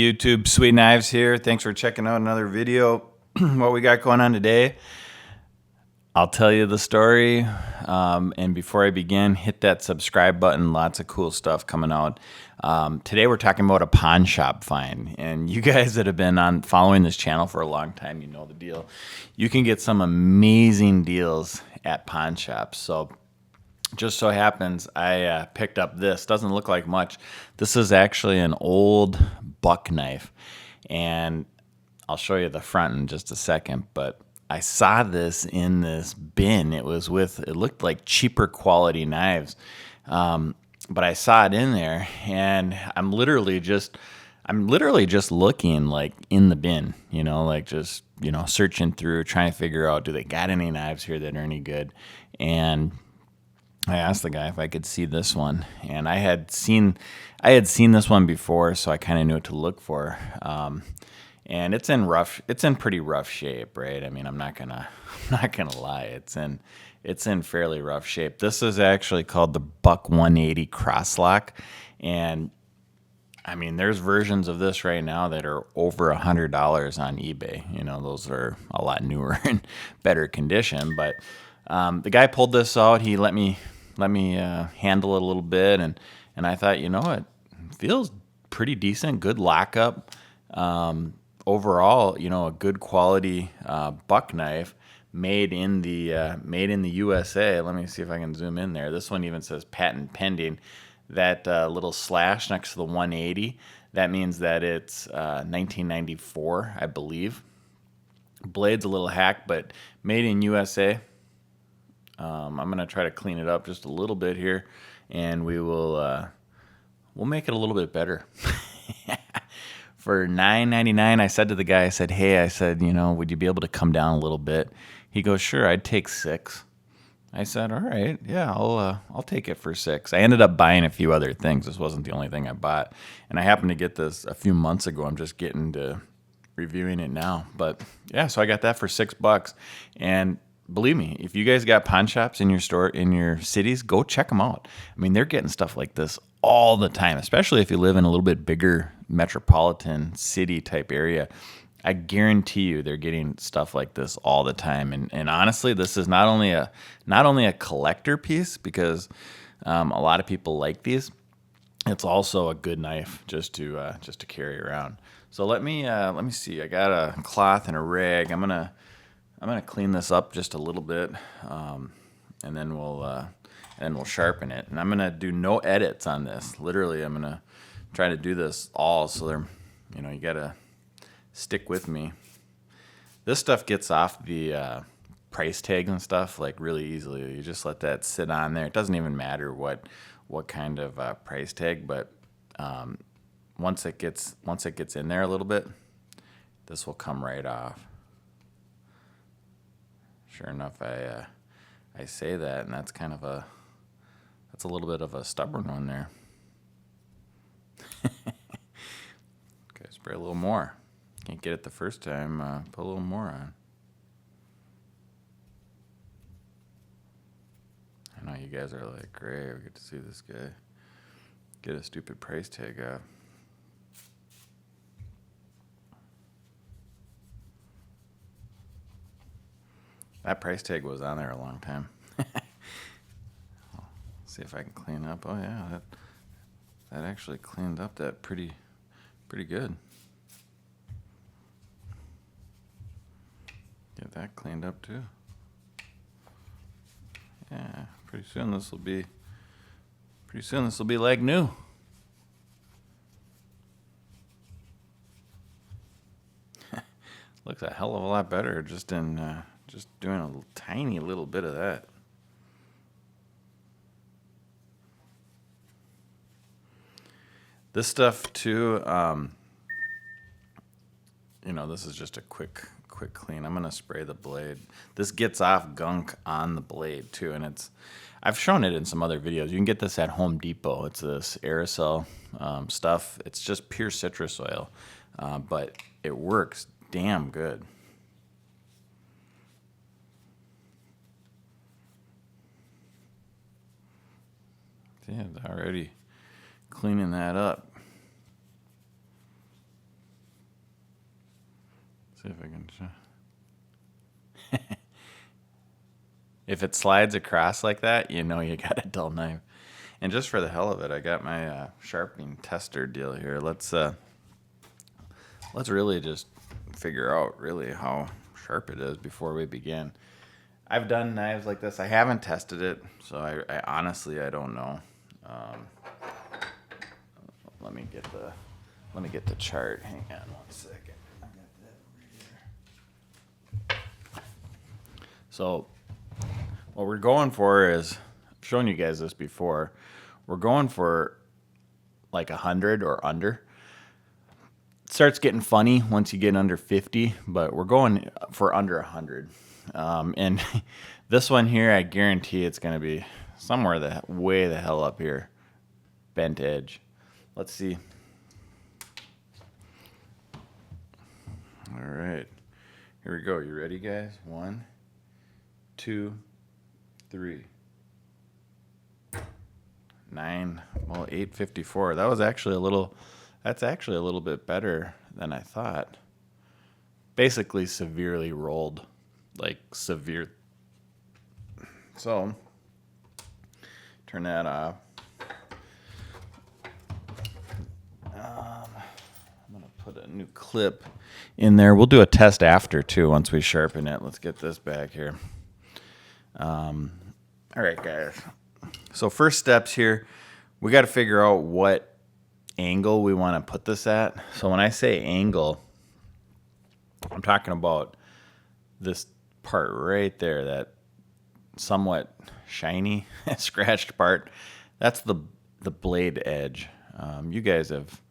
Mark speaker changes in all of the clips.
Speaker 1: YouTube? Sweetknives here. Thanks for checking out another video. What we got going on today, I'll tell you the story. And before I begin, hit that subscribe button. Lots of cool stuff coming out. Today we're talking about a pawn shop find. And you guys that have been following this channel for a long time, you know the deal. You can get some amazing deals at pawn shops. So just so happens I picked up this. Doesn't look like much. This is actually an old buck knife, and I'll show you the front in just a second. But I saw this in this bin. It looked like cheaper quality knives, but I saw it in there, and I'm literally just looking like in the bin, like just searching through, trying to figure out, do they got any knives here that are any good. And I asked the guy if I could see this one, and I had seen this one before, so I kind of knew what to look for. And it's in pretty rough shape, right? I mean, I'm not gonna lie, it's in fairly rough shape. This is actually called the Buck 180 Crosslock, and I mean, there's versions of this right now that are over $100 on eBay. Those are a lot newer and better condition, but the guy pulled this out. He let me handle it a little bit, and I thought, it feels pretty decent, good lockup. Overall, a good quality buck knife made in the USA. Let me see if I can zoom in there. This one even says patent pending. That little slash next to the 180, that means that it's 1994, I believe. Blade's a little hacked, but made in USA. I'm gonna try to clean it up just a little bit here, and we'll make it a little bit better. For $9.99, I said to the guy, I said, would you be able to come down a little bit? He goes, sure, I'd take $6. I said, all right, yeah, I'll take it for $6. I ended up buying a few other things. This wasn't the only thing I bought, and I happened to get this a few months ago. I'm just getting to reviewing it now, but yeah, so I got that for $6, and believe me, if you guys got pawn shops in your store, in your cities, go check them out. I mean, they're getting stuff like this all the time, especially if you live in a little bit bigger metropolitan city type area. I guarantee you they're getting stuff like this all the time. And honestly, this is not only a collector piece, because a lot of people like these. It's also a good knife just to carry around. So let me see. I got a cloth and a rag. I'm gonna clean this up just a little bit, and then we'll sharpen it. And I'm gonna do no edits on this. Literally, I'm gonna try to do this all, so they're, you gotta stick with me. This stuff gets off the price tags and stuff like really easily. You just let that sit on there. It doesn't even matter what kind of price tag, but once it gets in there a little bit, this will come right off. Sure enough, I say that, and that's a little bit of a stubborn one there. Okay, spray a little more. Can't get it the first time. Put a little more on. I know you guys are like, great, we get to see this guy get a stupid price tag off. That price tag was on there a long time. See if I can clean up. Oh yeah, that actually cleaned up that pretty good. Get that cleaned up too. Yeah, pretty soon this will be like new. Looks a hell of a lot better just doing a tiny little bit of that. This stuff too, this is just a quick clean. I'm gonna spray the blade. This gets off gunk on the blade too, and I've shown it in some other videos. You can get this at Home Depot. It's this aerosol stuff. It's just pure citrus oil, but it works damn good. Yeah, already cleaning that up. see if I can show. If it slides across like that, you know you got a dull knife. And just for the hell of it, I got my sharpening tester deal here. Let's really just figure out really how sharp it is before we begin. I've done knives like this. I haven't tested it, so I honestly I don't know. Let me get the chart. Hang on one second. I got that over here. So what we're going for is, I've shown you guys this before. We're going for like 100 or under. It starts getting funny once you get under 50, but we're going for under 100. And this one here, I guarantee it's going to be somewhere way the hell up here. Bent edge. Let's see. All right. Here we go. You ready, guys? 1, 2, 3. 9. Well, 854. That's actually a little bit better than I thought. Basically severely rolled. Like severe. So, turn that off. I'm going to put a new clip in there. We'll do a test after, too, once we sharpen it. Let's get this back here. All right, guys. So first steps here, we got to figure out what angle we want to put this at. So when I say angle, I'm talking about this part right there, that somewhat shiny, scratched part. That's the blade edge. You guys have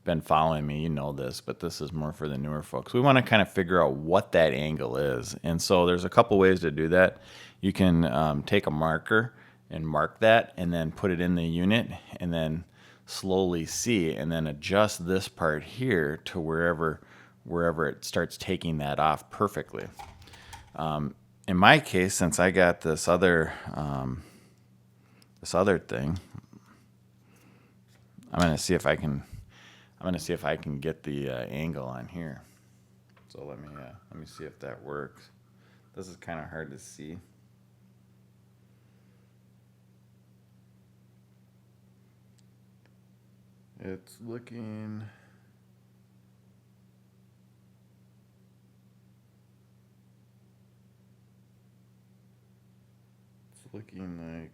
Speaker 1: been following me, you know this, but this is more for the newer folks. We want to kind of figure out what that angle is. And so there's a couple ways to do that. You can take a marker and mark that and then put it in the unit and then slowly see and then adjust this part here to wherever it starts taking that off perfectly. In my case, since I got this other thing, I'm gonna see if I can get the angle on here. So let me see if that works. This is kind of hard to see. It's looking like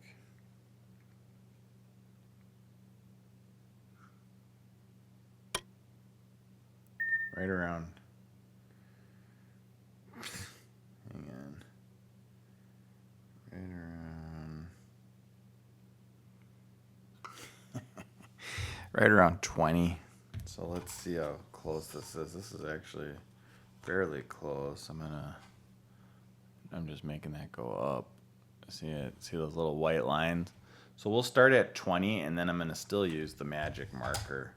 Speaker 1: right around. Hang on. Right around. Right around 20. So let's see how close this is. This is actually fairly close. I'm just making that go up. See it? See those little white lines? So we'll start at 20, and then I'm going to still use the magic marker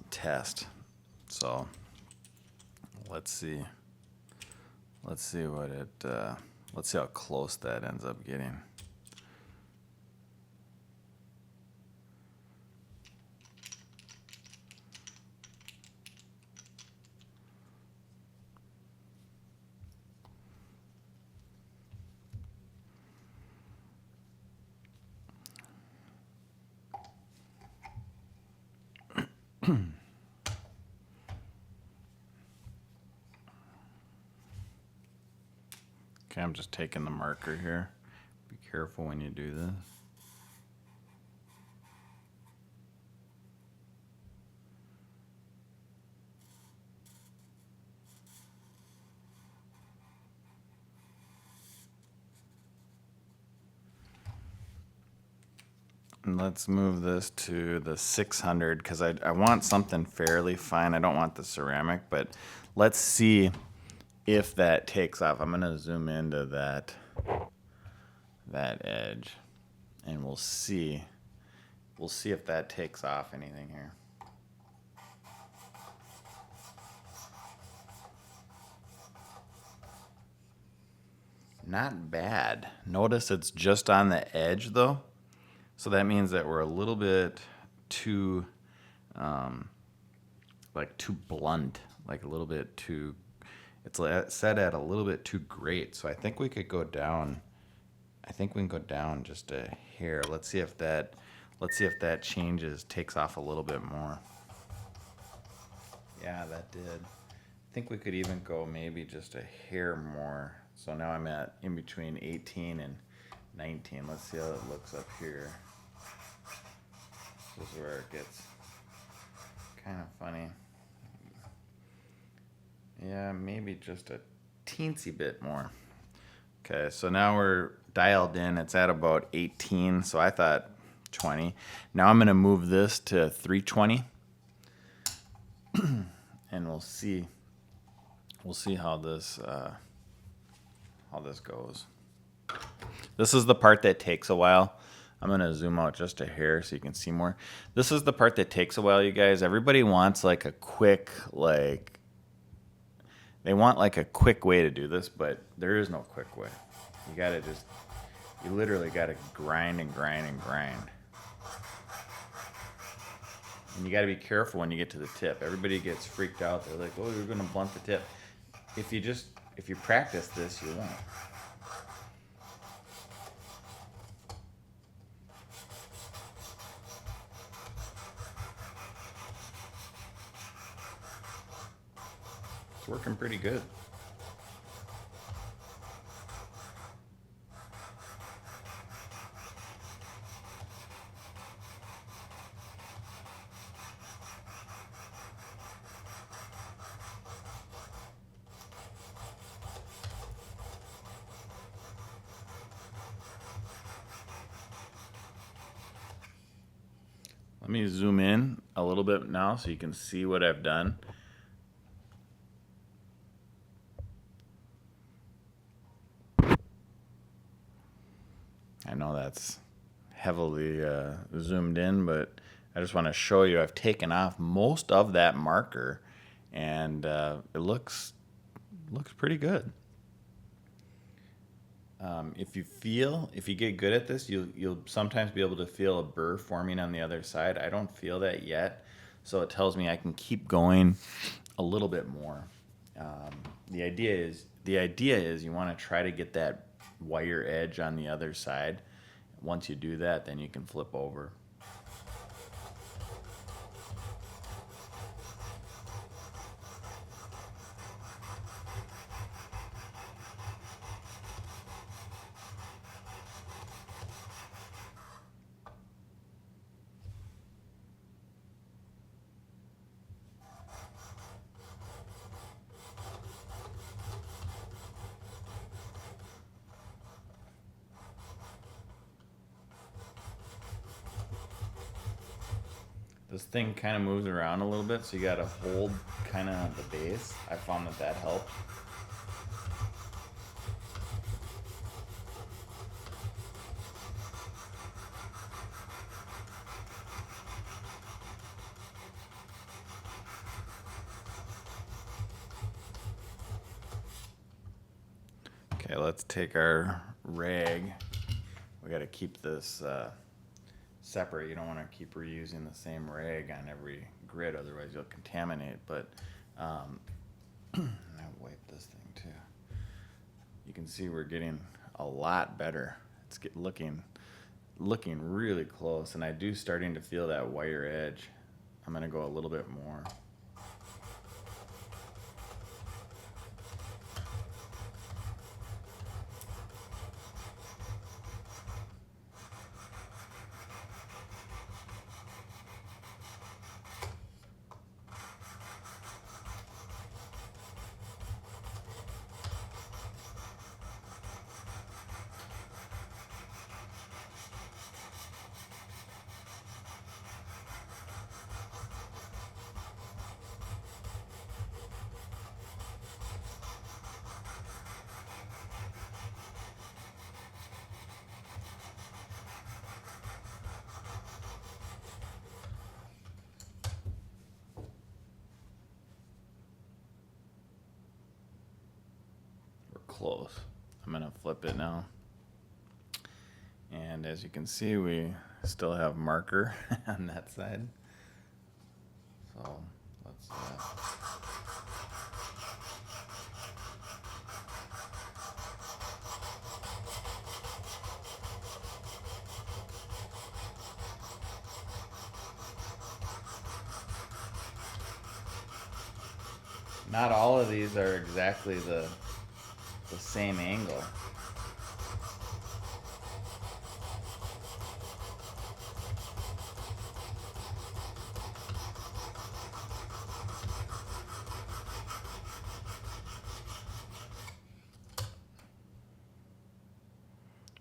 Speaker 1: test. So let's see what it. Let's see how close that ends up getting. Okay, I'm just taking the marker here. Be careful when you do this. And let's move this to the 600 because I want something fairly fine. I don't want the ceramic, but let's see if that takes off. I'm going to zoom into that edge, and we'll see if that takes off anything here. Not bad. Notice it's just on the edge though. So that means that we're a little bit too blunt, like a little bit too It's set at a little bit too great, so I think we could go down. I think we can go down just a hair. Let's see if that changes, takes off a little bit more. Yeah, that did. I think we could even go maybe just a hair more. So now I'm at in between 18 and 19. Let's see how it looks up here. This is where it gets kind of funny. Yeah, maybe just a teensy bit more. Okay, so now we're dialed in. It's at about 18, so I thought 20. Now I'm going to move this to 320, and we'll see how this goes. This is the part that takes a while. I'm going to zoom out just a hair so you can see more. This is the part that takes a while, you guys. Everybody wants like a quick, they want like a quick way to do this, but there is no quick way. You literally gotta grind and grind and grind. And you gotta be careful when you get to the tip. Everybody gets freaked out. They're like, oh, you're gonna blunt the tip. If you practice this, you won't. It's working pretty good. Let me zoom in a little bit now so you can see what I've done. I know that's heavily zoomed in, but I just want to show you I've taken off most of that marker, and it looks pretty good. If you get good at this, you'll sometimes be able to feel a burr forming on the other side. I don't feel that yet, so it tells me I can keep going a little bit more. The idea is you want to try to get that wire edge on the other side. Once you do that, then you can flip over. This thing kind of moves around a little bit, so you got to hold kind of the base. I found that helped. Okay, let's take our rag. We got to keep this separate. You don't want to keep reusing the same rag on every grid, otherwise you'll contaminate. But I wipe this thing too. You can see we're getting a lot better. It's looking really close, and I do starting to feel that wire edge. I'm gonna go a little bit more. Close. I'm gonna flip it now, and as you can see, we still have marker on that side. So let's not all of these are exactly the same angle.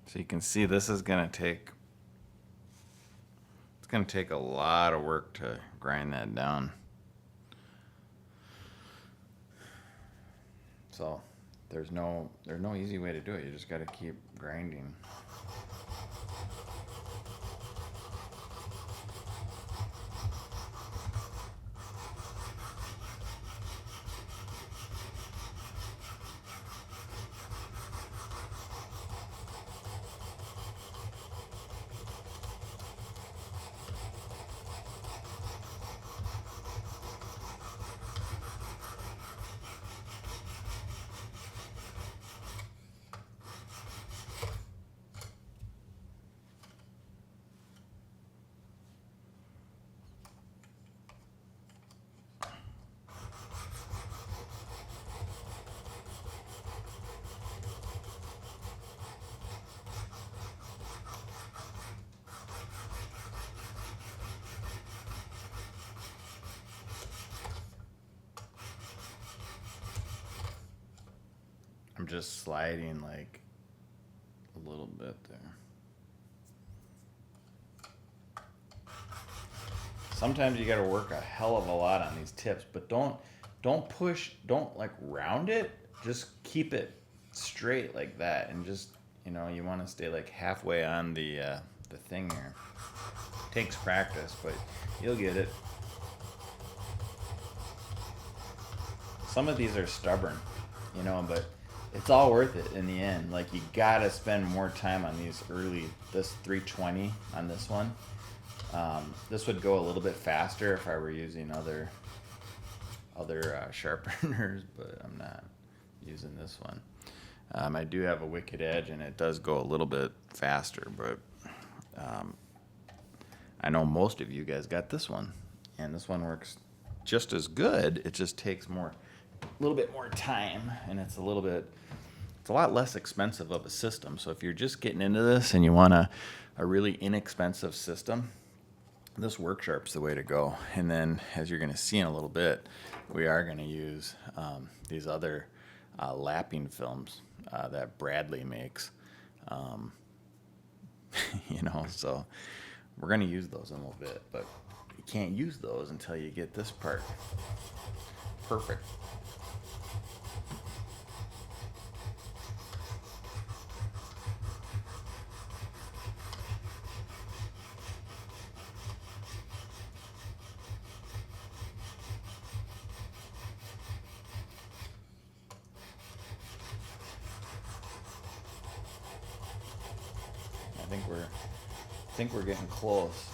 Speaker 1: So you can see this is going to take, it's going to take a lot of work to grind that down. So there's no easy way to do it. You just got to keep grinding. I'm just sliding like a little bit there. Sometimes you got to work a hell of a lot on these tips, but don't push, don't like round it. Just keep it straight like that, and just, you know, you want to stay like halfway on the thing here. Takes practice, but you'll get it. Some of these are stubborn, you know, but it's all worth it in the end. Like, you gotta spend more time on these early. This 320 on this one. This would go a little bit faster if I were using other sharpeners, but I'm not using this one. I do have a Wicked Edge, and it does go a little bit faster, but I know most of you guys got this one, and this one works just as good. It just takes a little bit more time, and it's a lot less expensive of a system. So if you're just getting into this and you want a really inexpensive system, this Worksharp's the way to go. And then, as you're going to see in a little bit, we are going to use these other lapping films that Bradley makes. You know, so we're going to use those in a little bit, but you can't use those until you get this part perfect. I think we're getting close.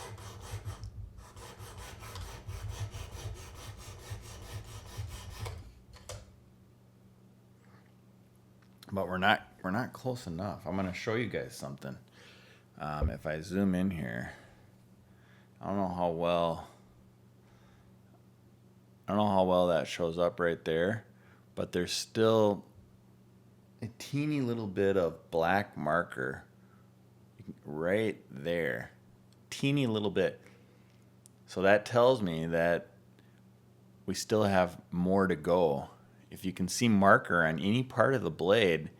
Speaker 1: But we're not close enough. I'm gonna show you guys something. If I zoom in here, I don't know how well that shows up right there, but there's still a teeny little bit of black marker right there, teeny little bit. So that tells me that we still have more to go. If you can see marker on any part of the blade,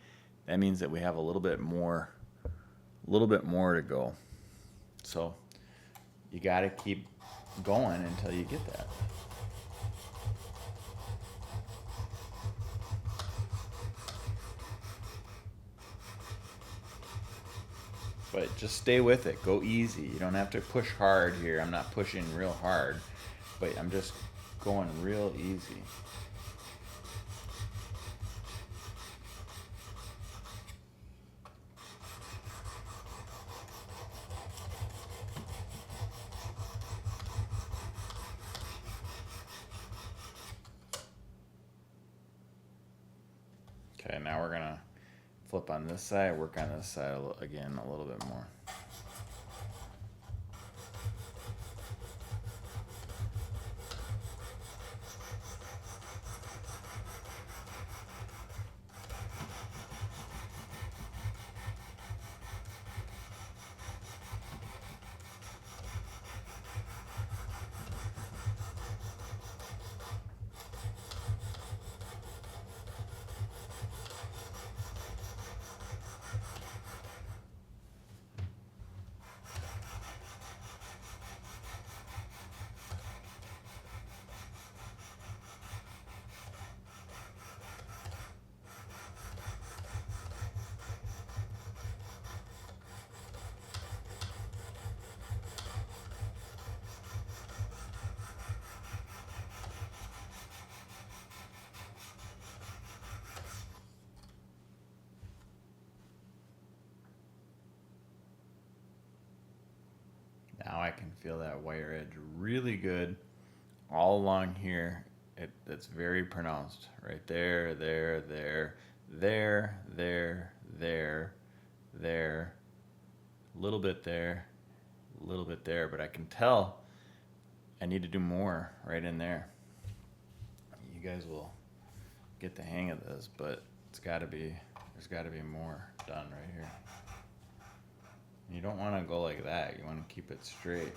Speaker 1: that means that we have a little bit more to go. So you got to keep going until you get that. But just stay with it. Go easy. You don't have to push hard here. I'm not pushing real hard, but I'm just going real easy. Okay, now we're gonna flip on this side, work on this side again a little bit more. I can feel that wire edge really good all along here. It's very pronounced. Right there, there, there, there, there, there, there, a little bit there, a little bit there, but I can tell I need to do more right in there. You guys will get the hang of this, but there's got to be more done right here. You don't want to go like that. You want to keep it straight.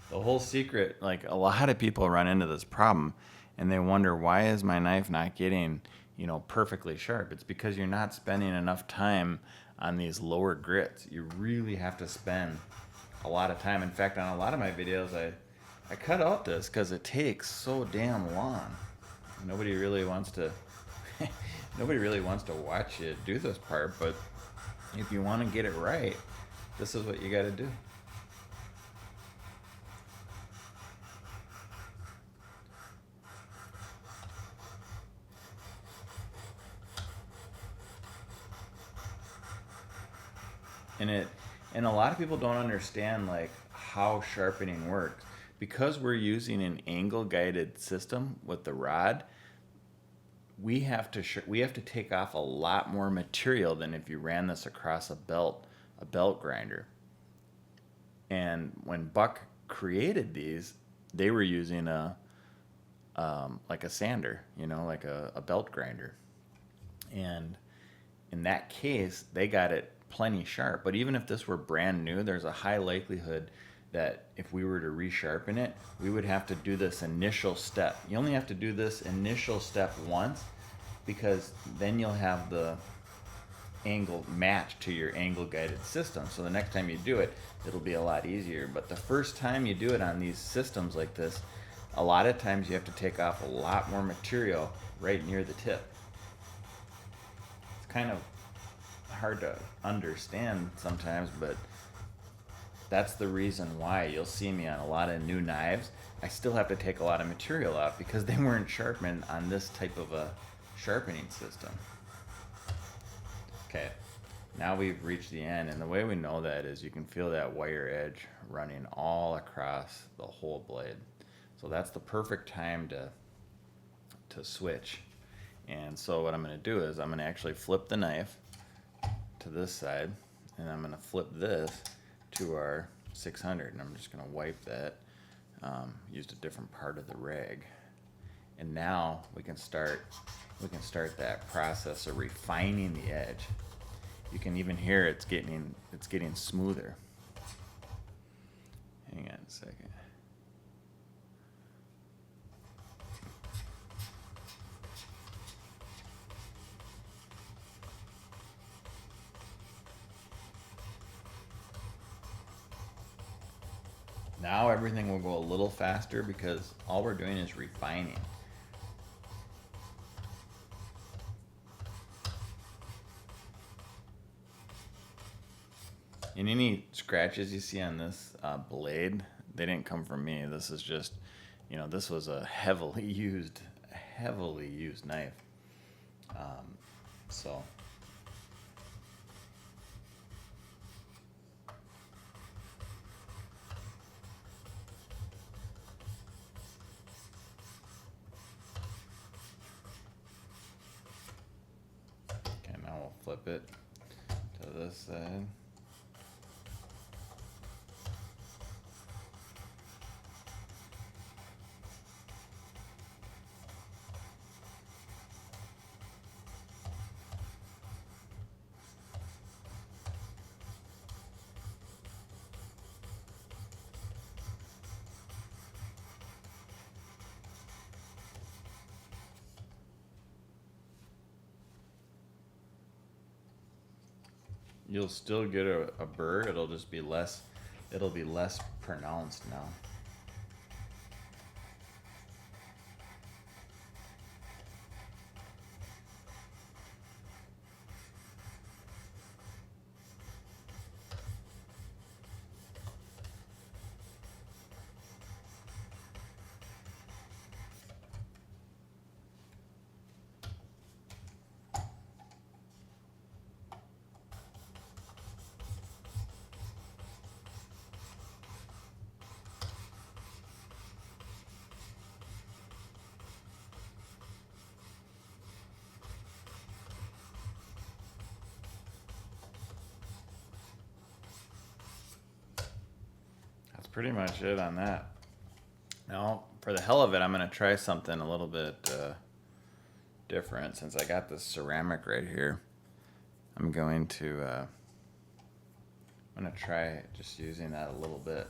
Speaker 1: The whole secret, like a lot of people run into this problem and they wonder, why is my knife not getting, perfectly sharp? It's because you're not spending enough time on these lower grits. You really have to spend a lot of time. In fact, on a lot of my videos, I cut out this because it takes so damn long. Nobody really wants to watch you do this part, but if you want to get it right, this is what you got to do. And a lot of people don't understand like how sharpening works. Because we're using an angle guided system with the rod, we have to take off a lot more material than if you ran this across a belt grinder. And when Buck created these, they were using like a sander, like a belt grinder. And in that case, they got it plenty sharp. But even if this were brand new, there's a high likelihood that if we were to resharpen it, we would have to do this initial step. You only have to do this initial step once, because then you'll have the angle matched to your angle guided system. So the next time you do it, it'll be a lot easier. But the first time you do it on these systems like this, a lot of times you have to take off a lot more material right near the tip. It's kind of hard to understand sometimes, but that's the reason why you'll see me on a lot of new knives. I still have to take a lot of material out because they weren't sharpened on this type of a sharpening system. Okay, now we've reached the end, and the way we know that is you can feel that wire edge running all across the whole blade. So that's the perfect time to switch. And so what I'm going to do is I'm going to actually flip the knife to this side, and I'm going to flip this to our 600, and I'm just going to wipe that. Used a different part of the rag, and now we can start that process of refining the edge. You can even hear it's getting smoother. Hang on a second. Now everything will go a little faster because all we're doing is refining. And any scratches you see on this blade, they didn't come from me. This is just, this was a heavily used knife. So. Okay, now we'll flip it to this side. You'll still get a burr. It'll just be less pronounced now. pretty much it on that. Now, for the hell of it, I'm going to try something a little bit different. Since I got this ceramic right here, I'm going to try just using that a little bit,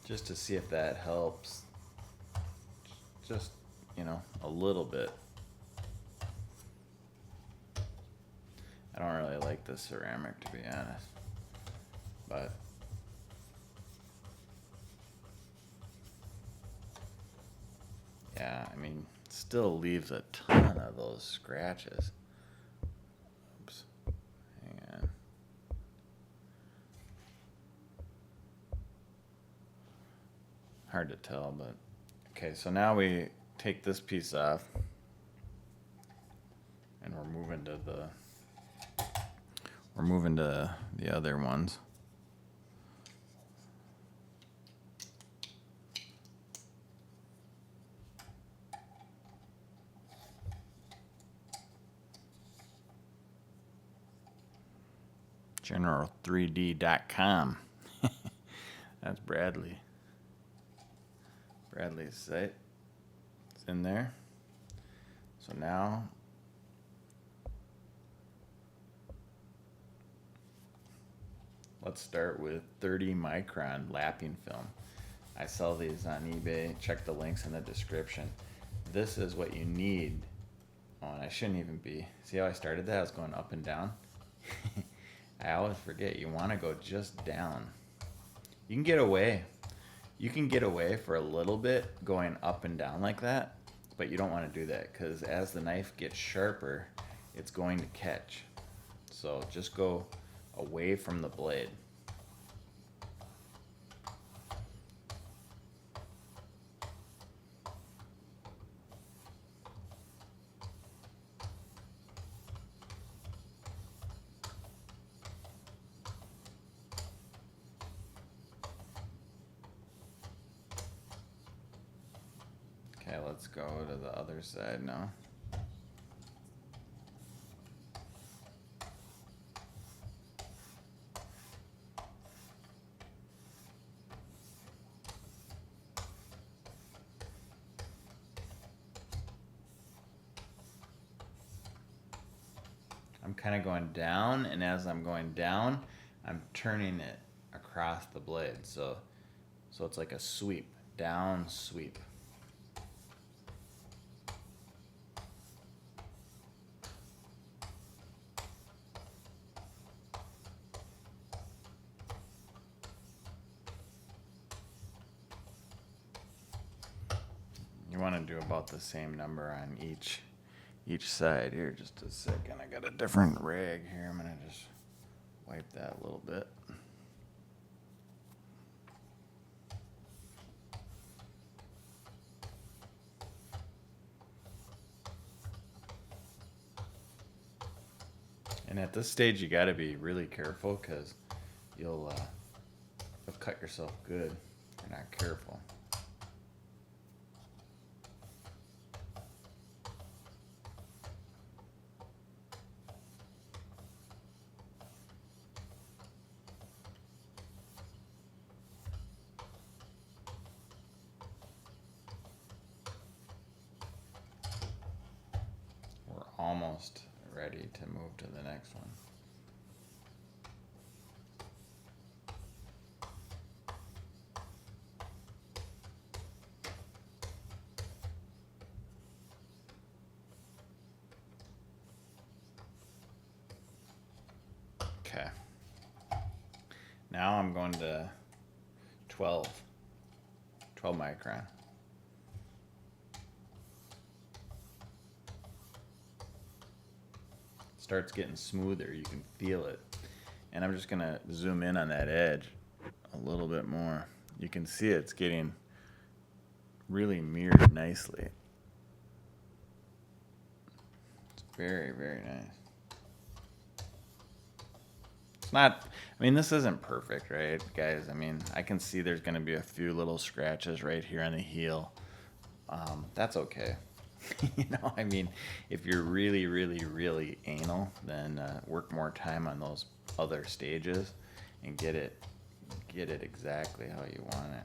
Speaker 1: just to see if that helps. Just, you know, a little bit. I don't really like the ceramic, to be honest, but yeah, I mean, it still leaves a ton of those scratches. Oops, hang on. Hard to tell, but okay, so now we take this piece off and we're moving to the other ones. General3D.com. That's Bradley's site. It's in there. So now let's start with 30 micron lapping film. I sell these on eBay. Check the links in the description. This is what you need. Oh, and I shouldn't even be. See how I started that? I was going up and down. I always forget. You want to go just down. You can get away. You can get away for a little bit going up and down like that, but you don't want to do that because as the knife gets sharper, it's going to catch. So just go away from the blade. Okay, let's go to the other side now. I'm kind of going down, and as I'm going down, I'm turning it across the blade. So it's like a sweep, down sweep. You want to do about the same number on each side here. Just a second, I got a different rag here. I'm gonna just wipe that a little bit. And at this stage, you got to be really careful because you'll cut yourself good if you're not careful. We're almost ready to move to the next one. Okay. Now I'm going to 12 micron. Starts getting smoother, you can feel it. And I'm just gonna zoom in on that edge a little bit more. You can see it's getting really mirrored nicely. It's very, very nice. It's not, I mean, this isn't perfect, right, guys? I mean, I can see there's gonna be a few little scratches right here on the heel. That's okay. You know, I mean, if you're really, really, really anal, then work more time on those other stages and get it get it exactly how you want it.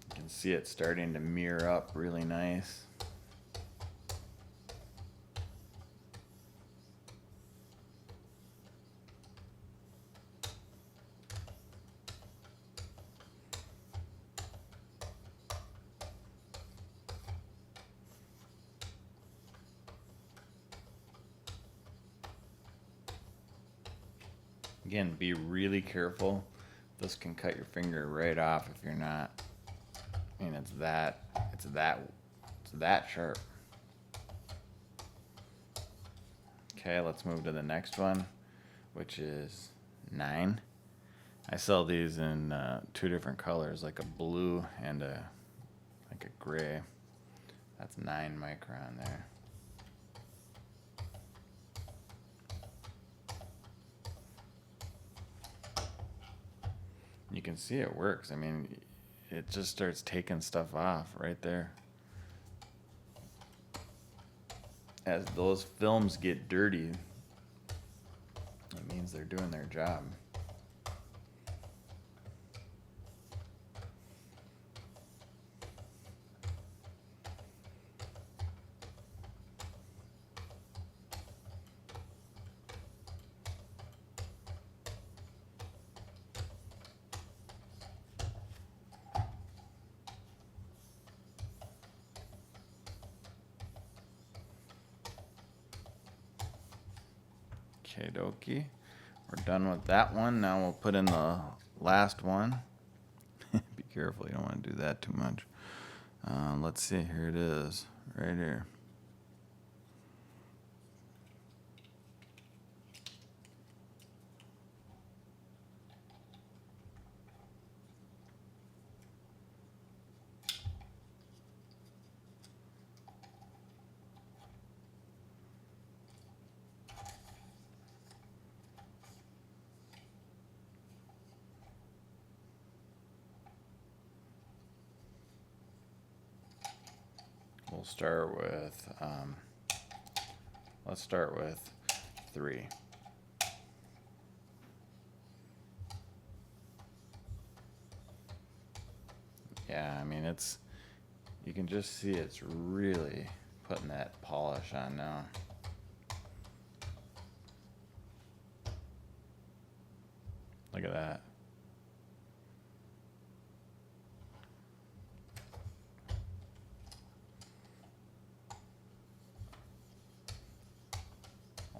Speaker 1: You can see it starting to mirror up really nice. Again, be really careful. This can cut your finger right off if you're not. I mean, it's that sharp. Okay, let's move to the next one, which is 9. I sell these in 2 different colors, like a blue and like a gray. That's 9 micron there. You can see it works. I mean, it just starts taking stuff off right there. As those films get dirty, it means they're doing their job. Okay, dokie. We're done with that one. Now we'll put in the last one. Be careful, you don't want to do that too much. Let's see, here it is, right here. We'll start with, let's start with 3. Yeah, I mean, you can just see it's really putting that polish on now. Look at that.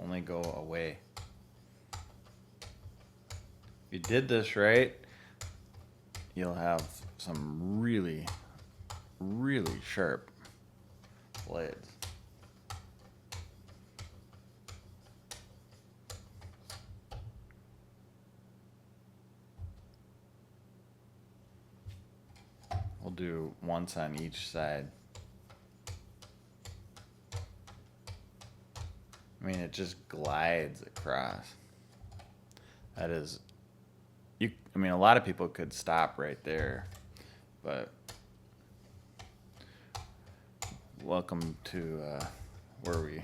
Speaker 1: Only go away. If you did this right, you'll have some really, really sharp blades. We'll do once on each side. I mean, it just glides across. That is, I mean, a lot of people could stop right there, but welcome to where we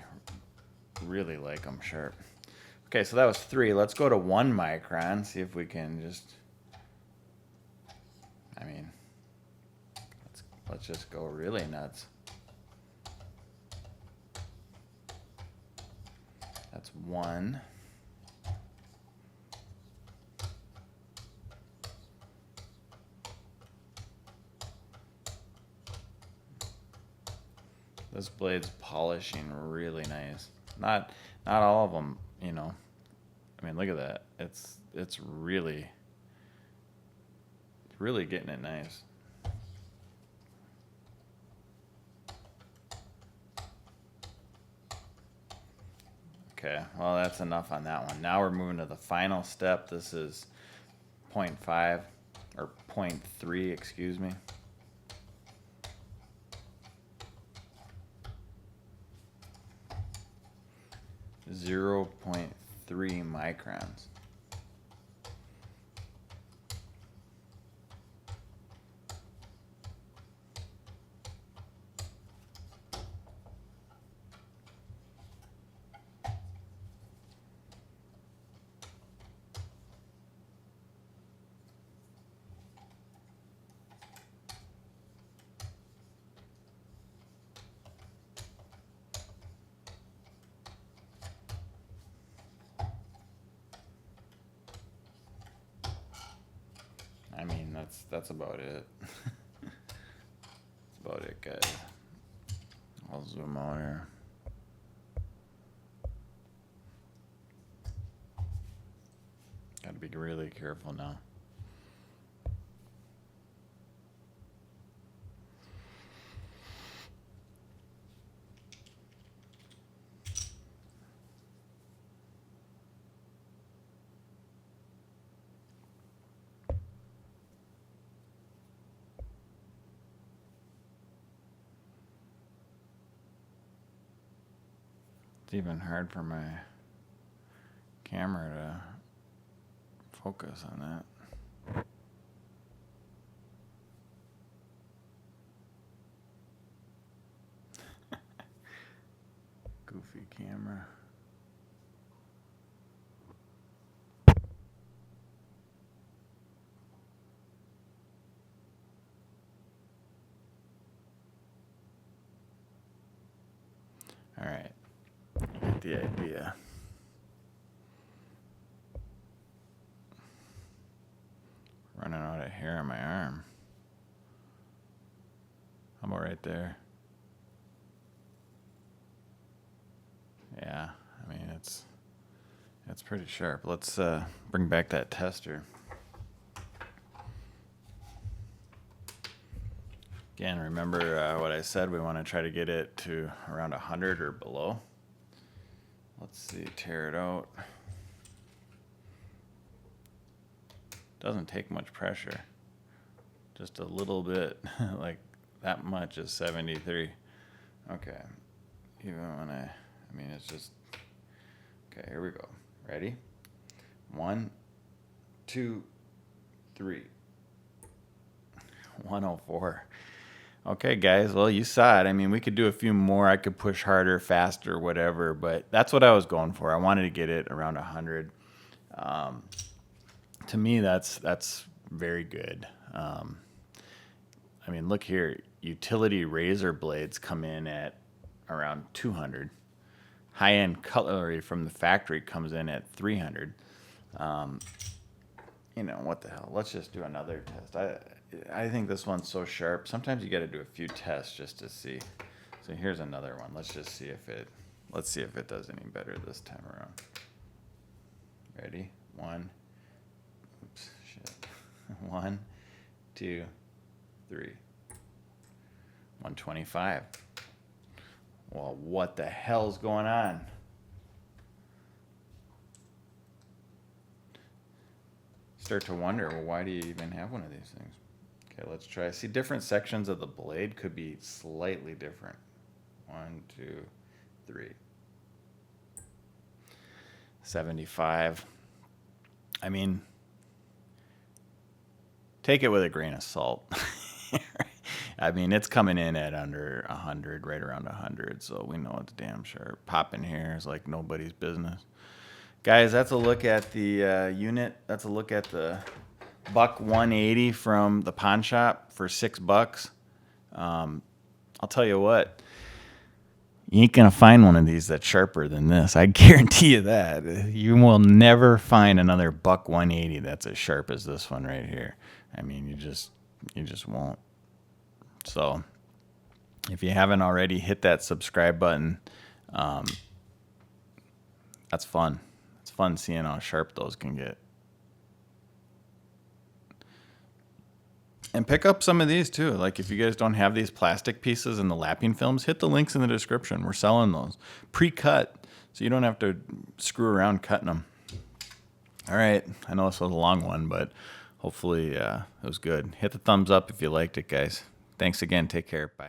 Speaker 1: really like them sharp. Okay, so that was 3. Let's go to 1 micron, see if we can just, I mean, let's just go really nuts. That's 1. This blade's polishing really nice. Not all of them, you know. I mean, look at that. It's really getting it nice. Okay, well, that's enough on that one. Now we're moving to the final step. This is 0.5 or 0.3, excuse me. .3 microns. I mean, that's about it. That's about it, guys. I'll zoom out here. Got to be really careful now. It's even hard for my camera to focus on that. Goofy camera. All right. Get the idea. Running out of hair on my arm. How about right there? Yeah, I mean it's pretty sharp. Let's bring back that tester. Again, remember what I said, we want to try to get it to around 100 or below. Let's see, tear it out. Doesn't take much pressure. Just a little bit, like that much is 73. Okay, even when I mean, it's just, okay, here we go. Ready? 1, 2, 3. 104. Okay, guys, well, you saw it. I mean, we could do a few more. I could push harder, faster, whatever, but that's what I was going for. I wanted to get it around 100. To me, that's very good. I mean, look here. Utility razor blades come in at around 200. High-end cutlery from the factory comes in at 300. You know, what the hell? Let's just do another test. I think this one's so sharp. Sometimes you got to do a few tests just to see. So here's another one. Let's see if it does any better this time around. Ready? 1. Oops, shit. 1, 2, 3. 125. Well, what the hell's going on? Start to wonder, well, why do you even have one of these things? Okay, let's try. See, different sections of the blade could be slightly different. 1, 2, 3. 75. I mean, take it with a grain of salt. I mean, it's coming in at under 100, right around 100, so we know it's damn sharp. Popping here is like nobody's business. Guys, that's a look at the unit. That's a look at the buck 180 from the pawn shop for $6. I'll tell you what, you ain't gonna find one of these that's sharper than this. I guarantee you that. You will never find another buck 180 that's as sharp as this one right here. I mean, you just won't. So if you haven't already, hit that subscribe button. That's fun. It's fun seeing how sharp those can get. And pick up some of these too. Like if you guys don't have these plastic pieces and the lapping films, hit the links in the description. We're selling those pre-cut, so you don't have to screw around cutting them. All right, I know this was a long one, but hopefully it was good. Hit the thumbs up if you liked it, guys. Thanks again. Take care. Bye.